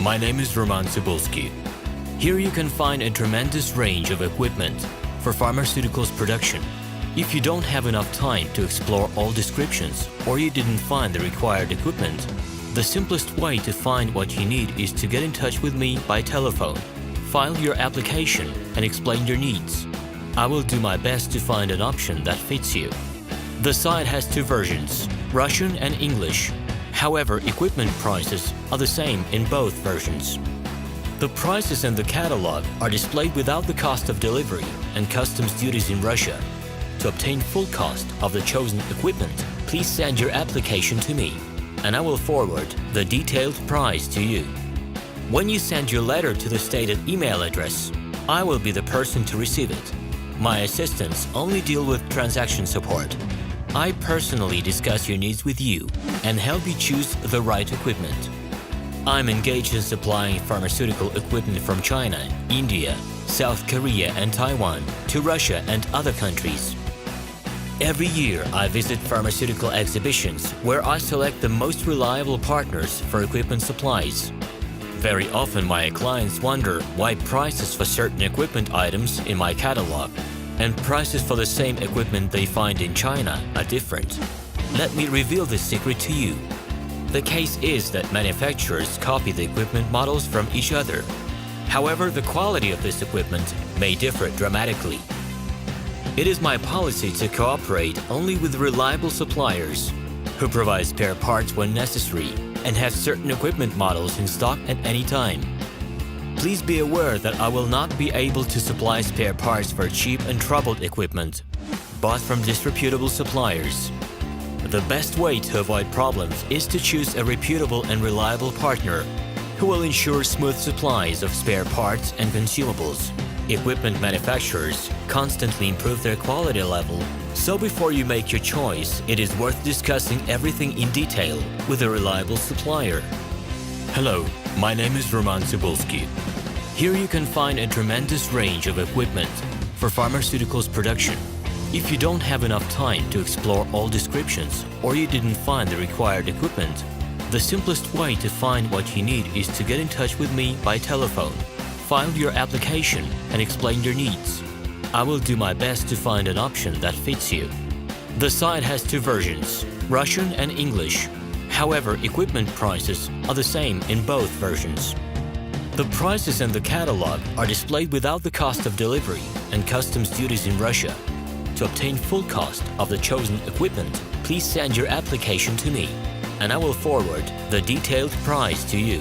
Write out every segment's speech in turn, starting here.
my name is RomanTsibulsky. Here you can find a tremendous range of equipment for pharmaceuticals production. If you don't have enough time to explore all descriptions or you didn't find the required equipment, the simplest way to find what you need is to get in touch with me by telephone, file your application and explain your needs. I will do my best to find an option that fits you. The site has two versions, Russian and English. However, equipment prices are the same in both versions. The prices in the catalog are displayed without the cost of delivery and customs duties in Russia. To obtain full cost of the chosen equipment, please send your application to me, and I will forward the detailed price to you. When you send your letter to the stated email address, I will be the person to receive it. My assistants only deal with transaction support. I personally discuss your needs with you and help you choose the right equipment. I'm engaged in supplying pharmaceutical equipment from China, India, South Korea and Taiwan to Russia and other countries. Every year, I visit pharmaceutical exhibitions where I select the most reliable partners for equipment supplies. Very often, my clients wonder why prices for certain equipment items in my catalog and prices for the same equipment they find in China are different. Let me reveal this secret to you. The case is that manufacturers copy the equipment models from each other. However, the quality of this equipment may differ dramatically. It is my policy to cooperate only with reliable suppliers who provide spare parts when necessary and have certain equipment models in stock at any time. Please be aware that I will not be able to supply spare parts for cheap and troubled equipment bought from disreputable suppliers. The best way to avoid problems is to choose a reputable and reliable partner who will ensure smooth supplies of spare parts and consumables. Equipment manufacturers constantly improve their quality level, so before you make your choice, it is worth discussing everything in detail with a reliable supplier. Hello, my name is RomanTsibulsky. Here you can find a tremendous range of equipment for pharmaceuticals production. If you don't have enough time to explore all descriptions or you didn't find the required equipment, the simplest way to find what you need is to get in touch with me by telephone, file your application and explain your needs. I will do my best to find an option that fits you. The site has two versions, Russian and English. However, equipment prices are the same in both versions. The prices in the catalog are displayed without the cost of delivery and customs duties in Russia. To obtain full cost of the chosen equipment, please send your application to me, and I will forward the detailed price to you.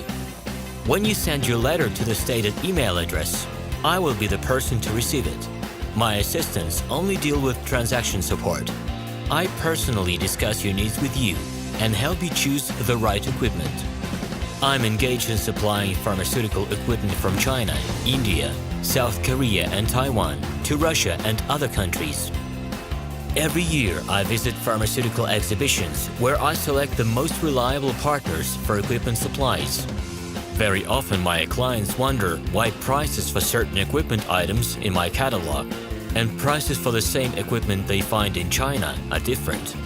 When you send your letter to the stated email address, I will be the person to receive it. My assistants only deal with transaction support. I personally discuss your needs with you and help you choose the right equipment. I'm engaged in supplying pharmaceutical equipment from China, India, South Korea and Taiwan to Russia and other countries. Every year, I visit pharmaceutical exhibitions where I select the most reliable partners for equipment supplies. Very often, my clients wonder why prices for certain equipment items in my catalog and prices for the same equipment they find in China are different.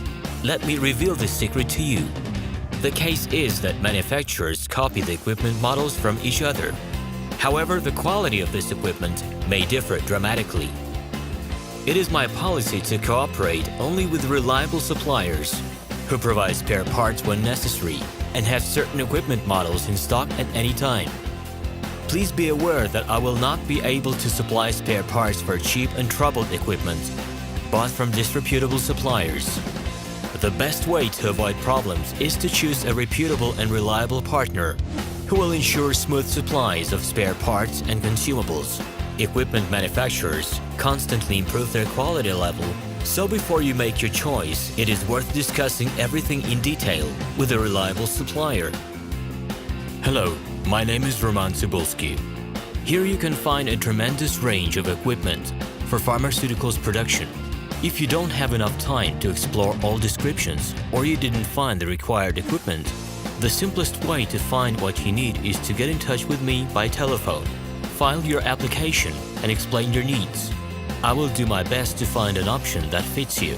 Let me reveal this secret to you. The case is that manufacturers copy the equipment models from each other. However, the quality of this equipment may differ dramatically. It is my policy to cooperate only with reliable suppliers who provide spare parts when necessary and have certain equipment models in stock at any time. Please be aware that I will not be able to supply spare parts for cheap and troubled equipment bought from disreputable suppliers. The best way to avoid problems is to choose a reputable and reliable partner who will ensure smooth supplies of spare parts and consumables. Equipment manufacturers constantly improve their quality level, so before you make your choice, it is worth discussing everything in detail with a reliable supplier. Hello, my name is RomanTsibulsky. Here you can find a tremendous range of equipment for pharmaceuticals production. If you don't have enough time to explore all descriptions or you didn't find the required equipment, the simplest way to find what you need is to get in touch with me by telephone, file your application and explain your needs. I will do my best to find an option that fits you.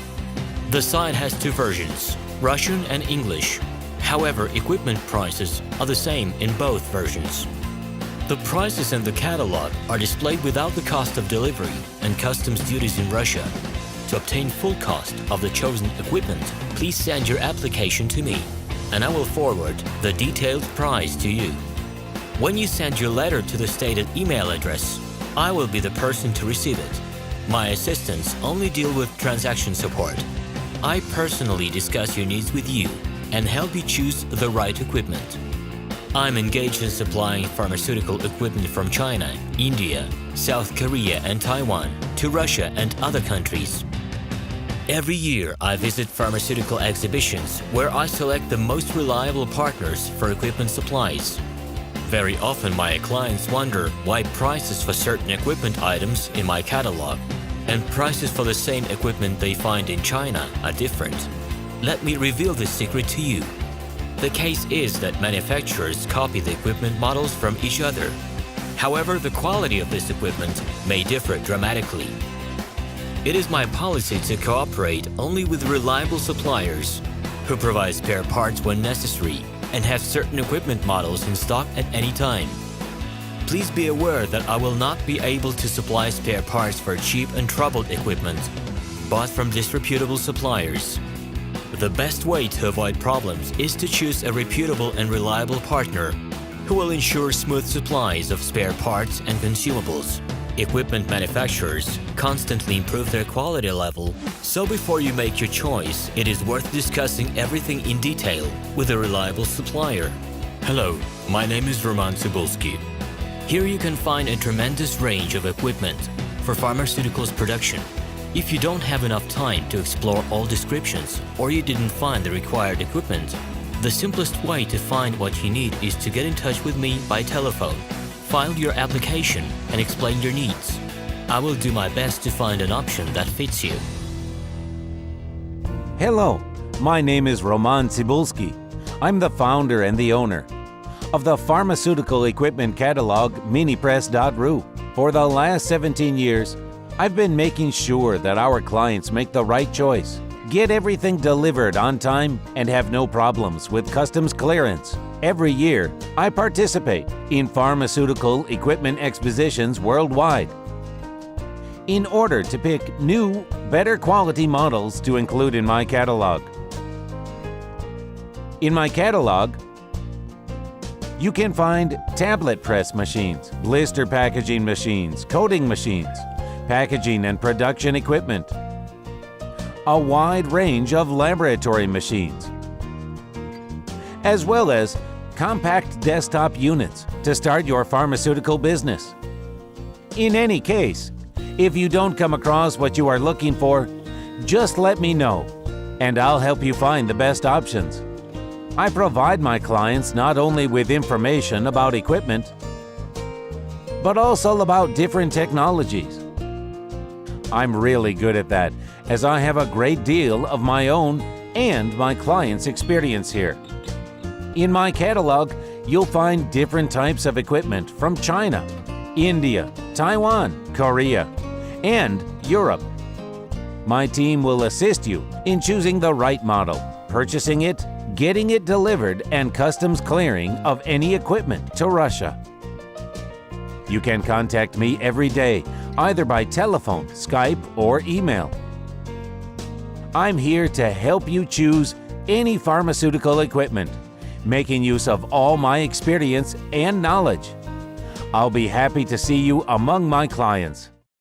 The site has two versions, Russian and English. However, equipment prices are the same in both versions. The prices in the catalog are displayed without the cost of delivery and customs duties in Russia. To obtain full cost of the chosen equipment, please send your application to me, and I will forward the detailed price to you. When you send your letter to the stated email address, I will be the person to receive it. My assistants only deal with transaction support. I personally discuss your needs with you and help you choose the right equipment. I'm engaged in supplying pharmaceutical equipment from China, India, South Korea and Taiwan to Russia and other countries. Every year, I visit pharmaceutical exhibitions where I select the most reliable partners for equipment supplies. Very often, my clients wonder why prices for certain equipment items in my catalog and prices for the same equipment they find in China are different. Let me reveal this secret to you. The case is that manufacturers copy the equipment models from each other. However, the quality of this equipment may differ dramatically. It is my policy to cooperate only with reliable suppliers who provide spare parts when necessary and have certain equipment models in stock at any time. Please be aware that I will not be able to supply spare parts for cheap and troubled equipment bought from disreputable suppliers. The best way to avoid problems is to choose a reputable and reliable partner who will ensure smooth supplies of spare parts and consumables. Equipment manufacturers constantly improve their quality level, so before you make your choice, it is worth discussing everything in detail with a reliable supplier. Hello, my name is RomanTsibulsky. Here you can find a tremendous range of equipment for pharmaceuticals production. If you don't have enough time to explore all descriptions or you didn't find the required equipment, the simplest way to find what you need is to get in touch with me by telephone. File your application and explain your needs. I will do my best to find an option that fits you. Hello, my name is RomanTsibulsky. I'm the founder and the owner of the pharmaceutical equipment catalog Minipress.ru. For the last 17 years, I've been making sure that our clients make the right choice, get everything delivered on time, and have no problems with customs clearance. Every year, I participate in pharmaceutical equipment expositions worldwide in order to pick new, better quality models to include in my catalog. In my catalog, you can find tablet press machines, blister packaging machines, coating machines, packaging and production equipment, a wide range of laboratory machines, as well as compact desktop units to start your pharmaceutical business. In any case, if you don't come across what you are looking for, just let me know, and I'll help you find the best options. I provide my clients not only with information about equipment, but also about different technologies. I'm really good at that, as I have a great deal of my own and my clients' experience here. In my catalog, you'll find different types of equipment from China, India, Taiwan, Korea, and Europe. My team will assist you in choosing the right model, purchasing it, getting it delivered, and customs clearing of any equipment to Russia. You can contact me every day, either by telephone, Skype, or email. I'm here to help you choose any pharmaceutical equipment, making use of all my experience and knowledge. I'll be happy to see you among my clients.